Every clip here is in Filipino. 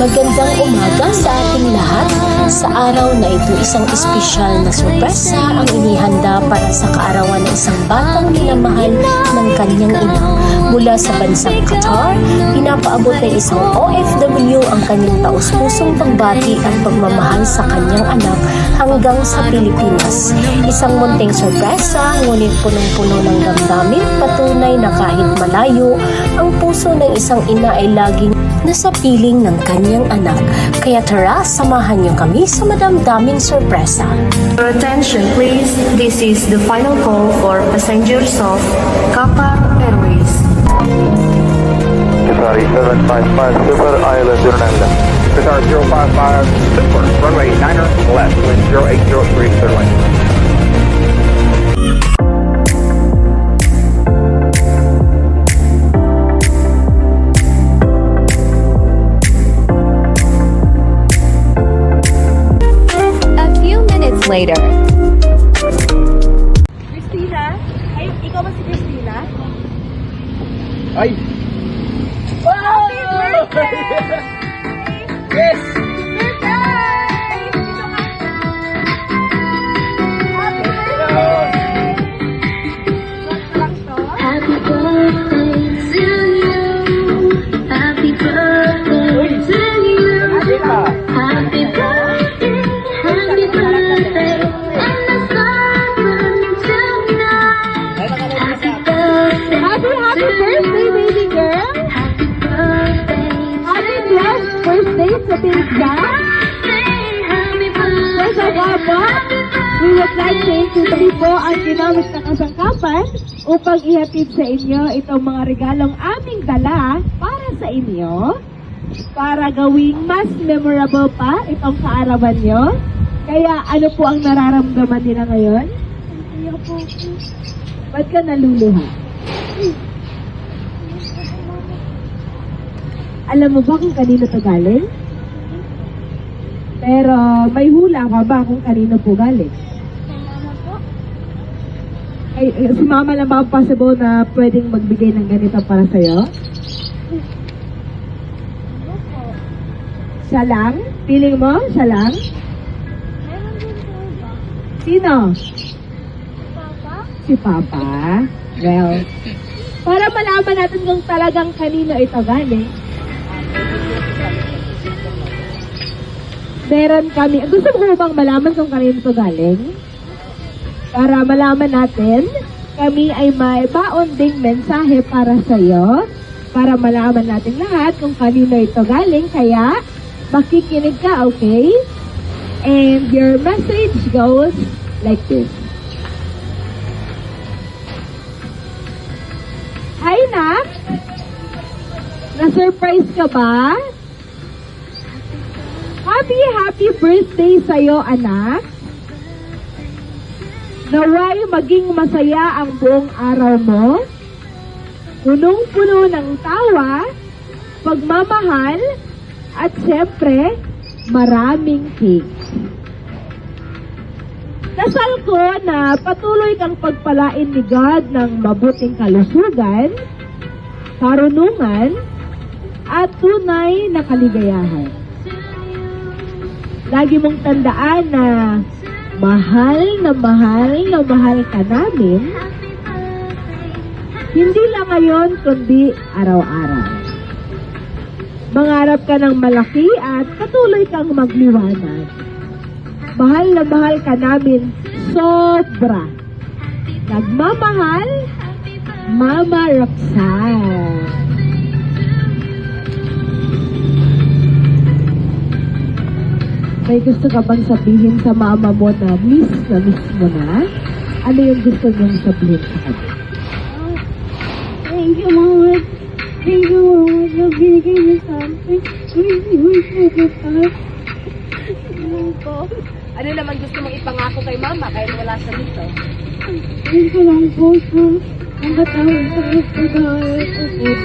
Magandang umaga sa ating lahat. Sa araw na ito, isang espesyal na sorpresa ang inihanda para sa kaarawan ng isang batang minamahal ng kanyang ina. Mula sa bansang Qatar, pinapaabot ng isang OFW ang kanyang taus-pusong pagbati at pagmamahal sa kanyang anak hanggang sa Pilipinas. Isang munting sorpresa, ngunit punong-puno ng damdamin, patunay na kahit malayo, ang puso ng isang ina ay laging nasa piling ng kanyang anak. Kaya tara, samahan niyo kami sa madamdaming sorpresa. Your attention please, this is the final call for passengers of Qatar Airways. Sorry, 755 Super Island Zurnanda. Qatar 055 Super, runway 9er left, wind 0803, clear line. Later. Christina? Ay, ikaw ba si Christina? Ay! Happy birthday! Yes! Birthday! Dito ka. Happy birthday! Happy birthday to you. Happy birthday to you. Happy birthday. Happy birthday. And the sun burns tonight. Happy birthday. Happy birthday, baby girl! Happy birthday. Happy blessed birthday sa Pizza! Happy Sa Gaba, we would like to introduce po ang ginamit na kasangkapan upang ihatid sa inyo itong mga regalong aming dala para sa inyo, para gawing mas memorable pa itong kaarawan nyo. Kaya ano po ang nararamdaman nila ngayon? Ba't ka naluluha? Alam mo ba kung kanino to galing? Pero may hula ka ba kung kanino po galing? Ay, si mama lang ba ang possible na pwedeng magbigay ng ganito para sa'yo? Siya lang? Feeling mo? Siya lang? Sino? Si Papa? Well, para malaman natin kung talagang kanino ito galing, meron kami, gusto mo bang malaman kung kanino ito galing? Para malaman natin, kami ay may baon ding mensahe para sa iyo, para malaman natin lahat kung kanino ito galing, kaya makikinig ka, okay? And your message goes like this. Hi, Nak! Na-surprise ka ba? Happy birthday sa'yo, anak! Naway maging masaya ang buong araw mo, punong-puno ng tawa, pagmamahal, at syempre, maraming cake. Dasal ko na patuloy kang pagpalain ni God ng mabuting kalusugan, karunungan, at tunay na kaligayahan. Lagi mong tandaan na mahal na mahal ka namin, hindi lang ngayon kundi araw-araw. Mangarap ka ng malaki at patuloy kang magliwanag. Mahal na mahal ka namin sobra. Nagmamahal, Mama Roxanne. May gusto ka bang sabihin sa mama mo na miss mo na? Ano yung gusto niyong sabihin sa kanya? Thank you, Mama. Thank you, Mama. For giving me something. Ano naman gusto mong ipangako kay mama kahit wala siya dito? Thank you lang po sa nakatawag sa pagkakawin ko.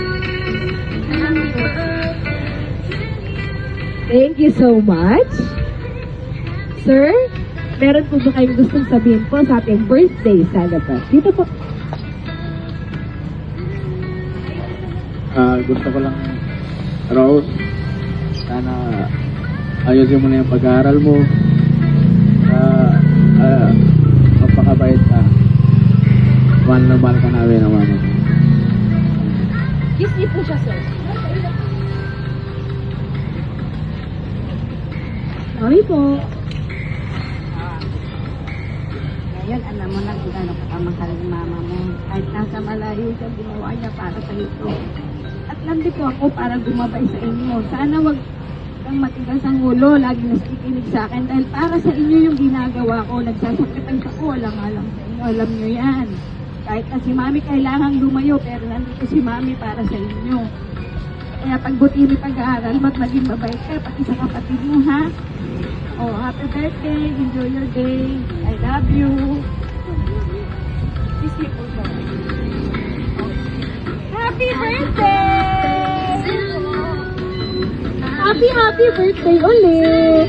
Thank you so much. Sir, meron po ba kayong gustong sabihin po sa ating birthday celebrant? Dito po. Gusto ko lang, Rose, Sana ayusin mo na yung pag-aaral mo. Magpakabait ka. Mahal na mahal ka namin naman. Kiss niyo po siya, sir. Sorry po. Ngayon, alam mo na kung ano kakamahal ng mama mo. Kahit nasa malayo siya, ginawa niya para sa ito. At nandi po ako para gumabay sa inyo. Sana wag kang matigas ang ulo, lagi nakikinig sa akin. Dahil para sa inyo yung ginagawa ko, nagsasakripisyo ako, alam sa inyo, alam nyo yan. Kahit na si mami kailangang lumayo, pero nandito si mami para sa inyo. Kaya pagbuti mo pag-aaral, maging mabait ka, pati sa kapatid mo, ha? Oh, happy birthday, enjoy your day, I love you. Kiss me po siya. Happy birthday! Happy birthday ulit!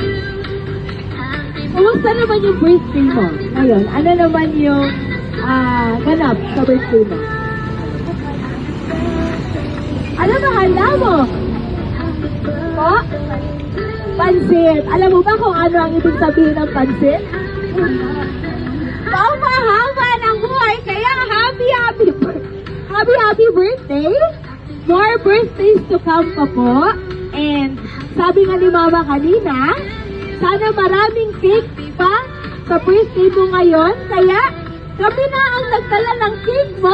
Kumusta naman yung birthday mo? Ngayon, ano naman yung ganap sa birthday mo? Ano ba handa mo? Po? Pansit. Alam mo ba kung ano ang ibig sabihin ng pansit? Pamahaba ng buhay, kaya happy birthday! More birthdays to come pa po. And sabi nga ni Mama kanina, sana maraming cake pa sa birthday mo ngayon. Kaya kami na ang nagdala ng cake mo,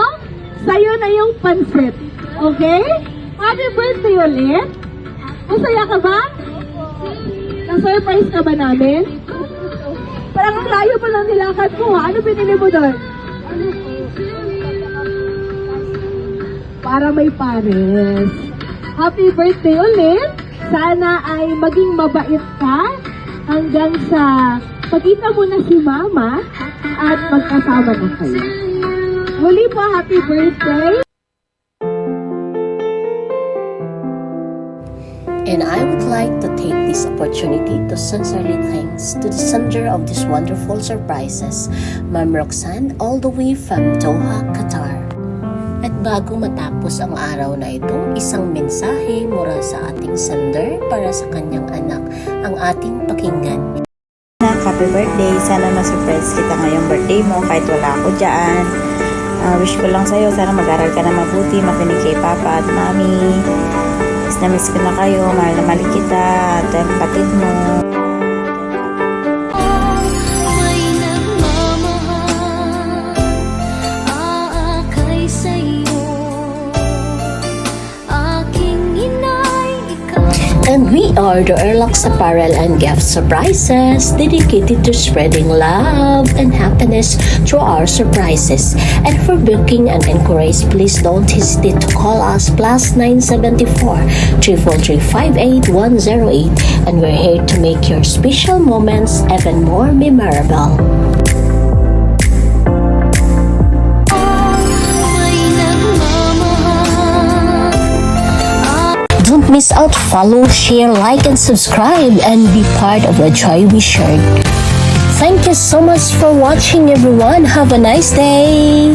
sa'yo na yung pansit. Okay? Happy birthday ulit. Masaya ka ba? Na-surprise ka ba namin? Parang ang layo pa ng nilakad mo, ha? Ano pinili mo doon? Para may pares. Happy birthday ulit. Sana ay maging mabait ka hanggang sa pagkita mo na si Mama at magkasama na kayo. Muli po, happy birthday. And I would like to take this opportunity to sincerely thanks to the sender of these wonderful surprises, Ma'am Roxanne, all the way from Doha, Qatar. At bago matapos ang araw na ito, isang mensahe mula sa ating sender para sa kanyang anak ang ating pakinggan. Happy birthday! Sana ma-surprise kita ngayong birthday mo kahit wala ako dyan. Wish ko lang sa'yo, sana mag-aral ka na mabuti, makinig kay Papa at Mami. Miss ko na kayo, mahal na mahal kita at ang kapatid mo. May nagmamahal, aakay sa'yo, aking inay, ikaw. And we are the Erlux Apparel and Gift Surprises, dedicated to spreading love and happiness through our surprises. And for booking and inquiries, please don't hesitate to call us +974 343 58108, and we're here to make your special moments even more memorable. Don't miss out, follow, share, like, and subscribe, and be part of the joy we shared. Thank you so much for watching, everyone. Have a nice day.